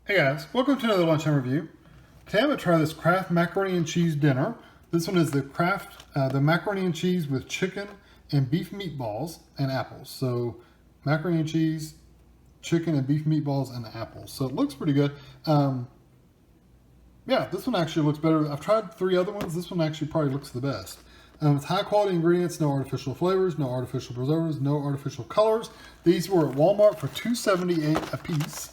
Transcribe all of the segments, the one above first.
Hey guys, welcome to another lunchtime review. Today I'm going to try this Kraft Macaroni and Cheese Dinner. This one is the the macaroni and cheese with chicken and beef meatballs and apples. So macaroni and cheese, chicken and beef meatballs and apples. So it looks pretty good. Yeah, this one actually looks better. I've tried 3 other ones. This one actually probably looks the best. It's high quality ingredients, no artificial flavors, no artificial preservatives, no artificial colors. These were at Walmart for $2.78 a piece.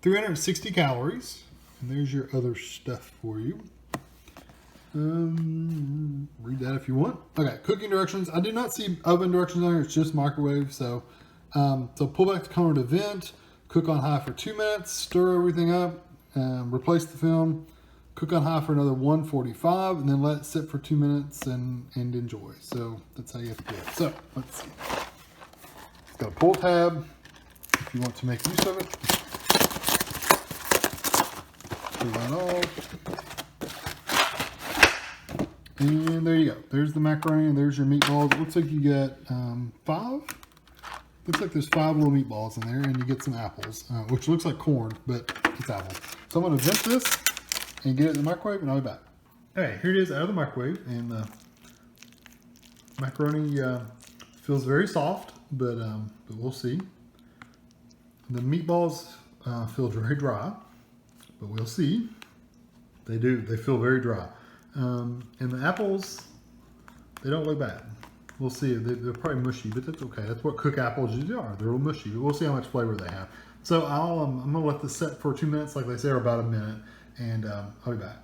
360 calories, and there's your other stuff for you. Read that if you want. Okay, cooking directions. I do not see oven directions on here. It's just microwave. So pull back the counter to vent. Cook on high for 2 minutes. Stir everything up. Replace the film. Cook on high for another 145, and then let it sit for 2 minutes and enjoy. So that's how you have to do it. So let's see. It's got a pull tab if you want to make use of it. That off. And there you go. There's the macaroni and there's your meatballs. It looks like you get 5. Looks like there's 5 little meatballs in there, and you get some apples, which looks like corn, but it's apples. So I'm going to vent this and get it in the microwave, and I'll be back. Okay, here it is out of the microwave, and the macaroni feels very soft, but we'll see. The meatballs feel very dry. But we'll see. They do. They feel very dry. And the apples, they don't look bad. We'll see. They're probably mushy, but that's okay. That's what cooked apples usually are. They're a little mushy. But we'll see how much flavor they have. So I'm going to let this set for 2 minutes, like they say, or about a minute. And I'll be back.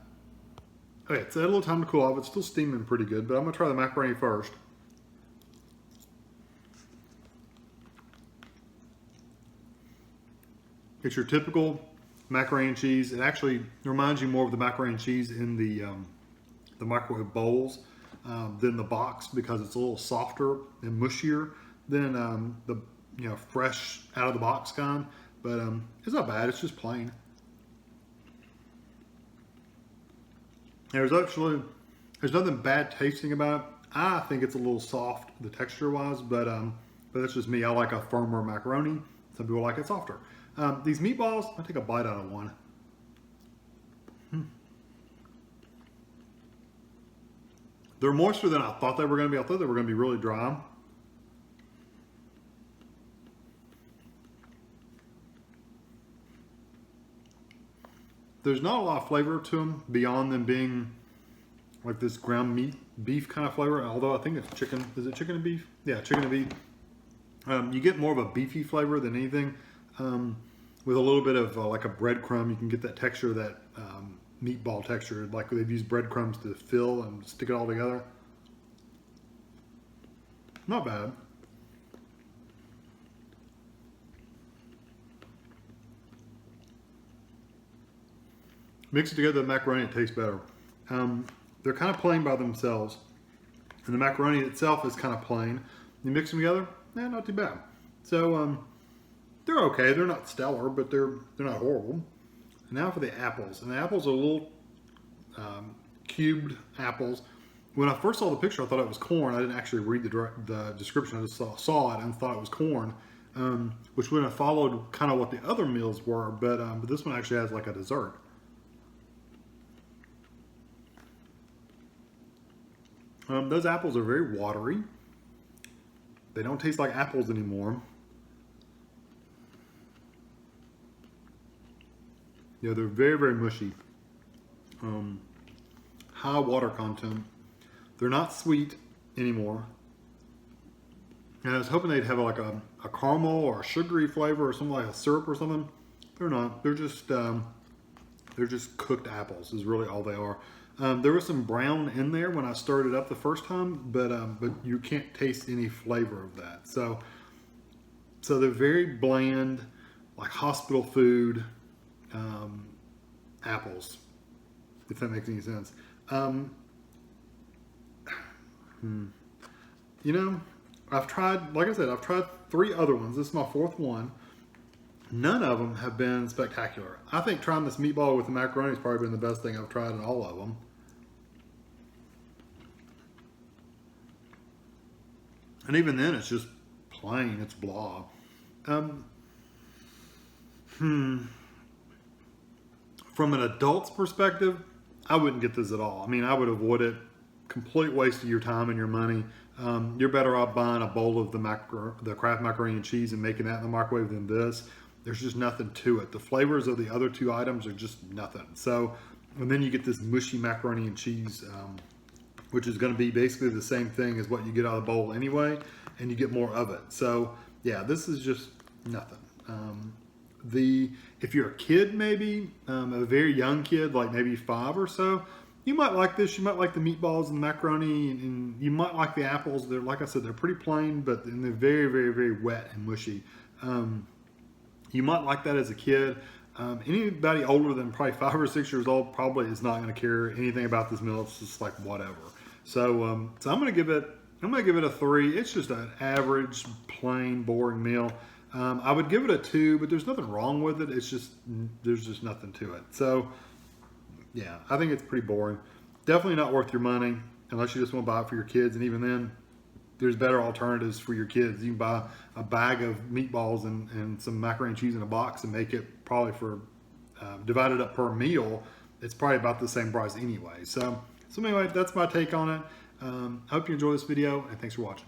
Okay, it's had a little time to cool off. It's still steaming pretty good, but I'm going to try the macaroni first. It's your typical macaroni and cheese. It actually reminds you more of the macaroni and cheese in the microwave bowls than the box, because it's a little softer and mushier than the fresh out of the box kind. But it's not bad. It's just plain. There's nothing bad tasting about it. I think it's a little soft, the texture wise, but that's just me. I like a firmer macaroni. Some people like it softer. These meatballs, I'll take a bite out of one. They're moister than I thought they were going to be. I thought they were going to be really dry. There's not a lot of flavor to them beyond them being like this ground beef kind of flavor. Although I think it's chicken. Is it chicken and beef? Yeah, chicken and beef. You get more of a beefy flavor than anything. With a little bit of like a breadcrumb, you can get that texture, that meatball texture, like they've used breadcrumbs to fill and stick it all together. Not bad. Mix it together, the macaroni, it tastes better. They're kind of plain by themselves, and the macaroni itself is kind of plain. You mix them together, not too bad. So they're okay. They're not stellar, but they're not horrible. And now for the apples. And the apples are little cubed apples. When I first saw the picture, I thought it was corn. I didn't actually read the description. I just saw it and thought it was corn, which would have followed kind of what the other meals were. But this one actually has like a dessert. Those apples are very watery. They don't taste like apples anymore. Yeah, they're very, very mushy. High water content. They're not sweet anymore. And I was hoping they'd have like a caramel or a sugary flavor or something like a syrup or something. They're not. They're just cooked apples is really all they are. There was some brown in there when I stirred it up the first time, but you can't taste any flavor of that. So they're very bland, like hospital food. Apples, if that makes any sense. I've tried, like I said, I've tried 3 other ones. This is my 4th one. None of them have been spectacular. I think trying this meatball with the macaroni has probably been the best thing I've tried in all of them. And even then, it's just plain. It's blah. From an adult's perspective, I wouldn't get this at all. I mean, I would avoid it. Complete waste of your time and your money. You're better off buying a bowl of the Kraft Macaroni and Cheese and making that in the microwave than this. There's just nothing to it. The flavors of the other two items are just nothing. So, and then you get this mushy macaroni and cheese, which is going to be basically the same thing as what you get out of the bowl anyway, and you get more of it. So, yeah, this is just nothing. If you're a kid, maybe a very young kid, like maybe 5 or so, you might like this. You might like the meatballs and the macaroni, and you might like the apples. They're, like I said, they're pretty plain, but they're very, very, very wet and mushy. You might like that as a kid. Anybody older than probably 5 or 6 years old probably is not going to care anything about this meal. It's just like whatever. So, so I'm going to give it a 3. It's just an average, plain, boring meal. I would give it a 2, but there's nothing wrong with it. It's just, there's just nothing to it. So, yeah, I think it's pretty boring. Definitely not worth your money unless you just want to buy it for your kids. And even then, there's better alternatives for your kids. You can buy a bag of meatballs and some macaroni and cheese in a box and make it probably for, divided up per meal, it's probably about the same price anyway. So anyway, that's my take on it. I hope you enjoy this video, and thanks for watching.